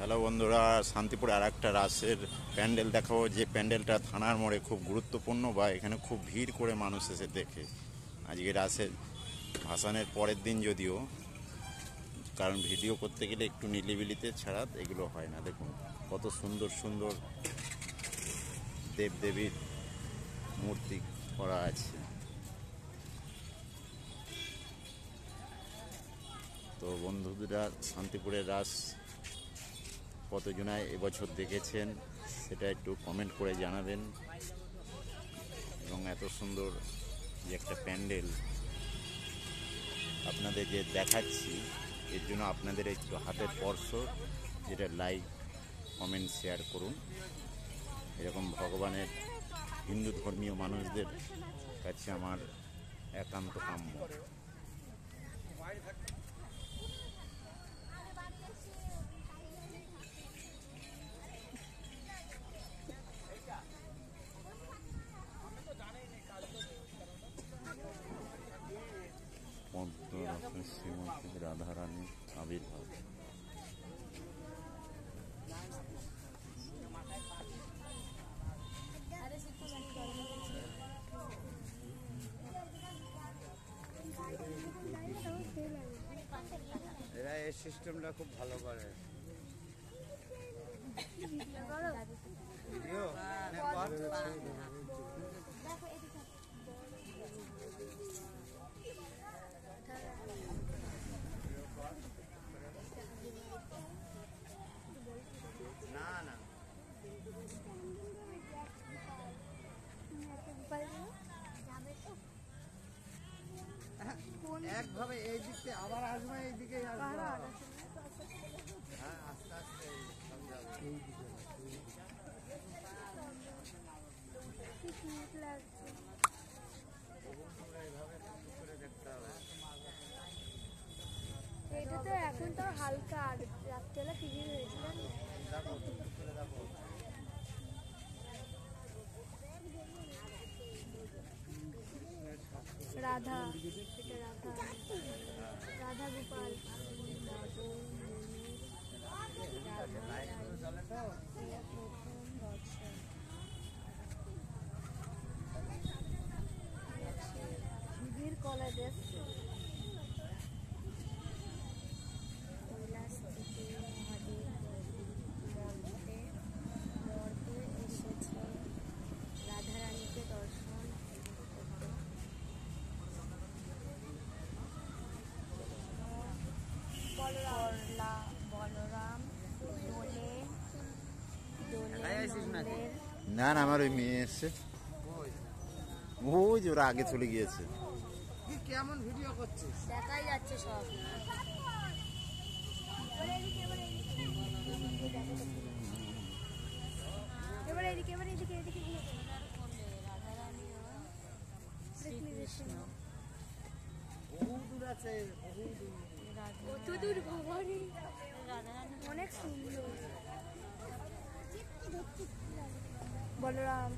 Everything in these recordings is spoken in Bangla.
হ্যালো বন্ধুরা, শান্তিপুরে আর একটা রাসের প্যান্ডেল দেখাবো, যে প্যান্ডেলটা থানার মোড়ে খুব গুরুত্বপূর্ণ বা এখানে খুব ভিড় করে মানুষ এসে দেখে। আজকে রাসের ভাসানের পরের দিন যদিও, কারণ ভিডিও করতে গেলে একটু নিলিবিলিতে ছাড়া এগুলো হয় না। দেখুন কত সুন্দর সুন্দর দেবদেবীর মূর্তি করা আছে। তো বন্ধুরা, শান্তিপুরের রাস কতজনায় এবছর দেখেছেন সেটা একটু কমেন্ট করে জানাবেন। এবং এত সুন্দর যে একটা প্যান্ডেল আপনাদের যে দেখাচ্ছি, এর জন্য আপনাদের একটু হাতের স্পর্শ, যেটা লাইক কমেন্ট শেয়ার করুন। এরকম ভগবানের হিন্দু ধর্মীয় মানুষদের কাছে আমার একান্ত কাম্য। পদ্মরত্নের শ্রীমতী রাধারানীর আবির্ভাব। এরা এই সিস্টেমটা খুব ভালো করে। ভিডিও না না একভাবে এই দিক থেকে আবার আসবে, এই দিকে আসবে। হ্যাঁ, আস্তে আস্তে এটা তো এখন তো হালকা, আর রাত্রেবেলা ফিরে হয়েছিলাম। রাধা, এটা রাধা, রাধা গোপাল, শিবির কলা দেশ এসেছে রাধারানীকে দর্শন করতে। বলরাম দোলে না না, আমার ওই মেয়ে এসছে, ওই যে ওরা আগে চলে গিয়েছে। কেমন ভিডিও করছিস? দেখাই যাচ্ছে সব। এবার এদিকে, এবার এদিকে, এদিকে রাধারানী শ্রীকৃষ্ণ বহু দূর আছে, বহু দূর। কত দূর ভবানী, অনেক সুন্দর। বলরাম,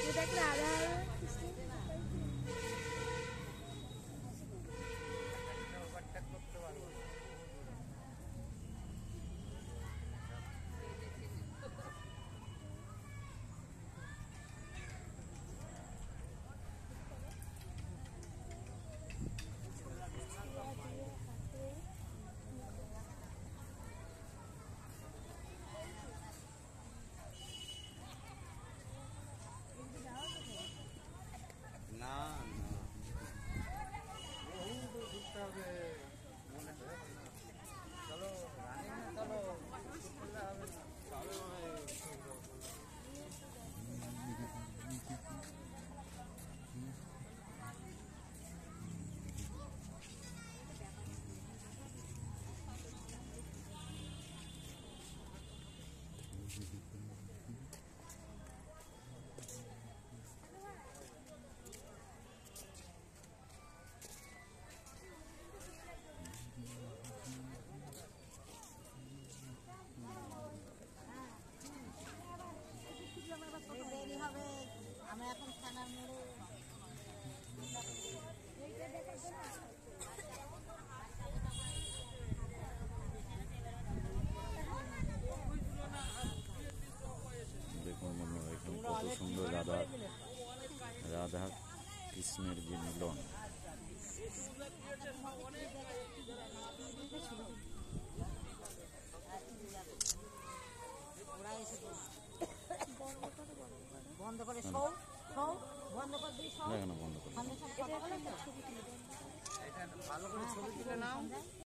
এটা একটা রাধা না না, বহু দূর ঘুরতে হবে, মনে হয় না। চলো রানিং, চলো করলে হবে না। দেরি হবে, আমরা এখন থানার মোড়ে রাধা রাধা কৃষ্ণের যে মিলন। ওরা এসে বন্ধ করে শো শো বন্ধ করে দিই শো দেখো না বন্ধ করে। সামনে সামনে কথা বলে তো? এটা ভালো করে ছবি তুলে নাও।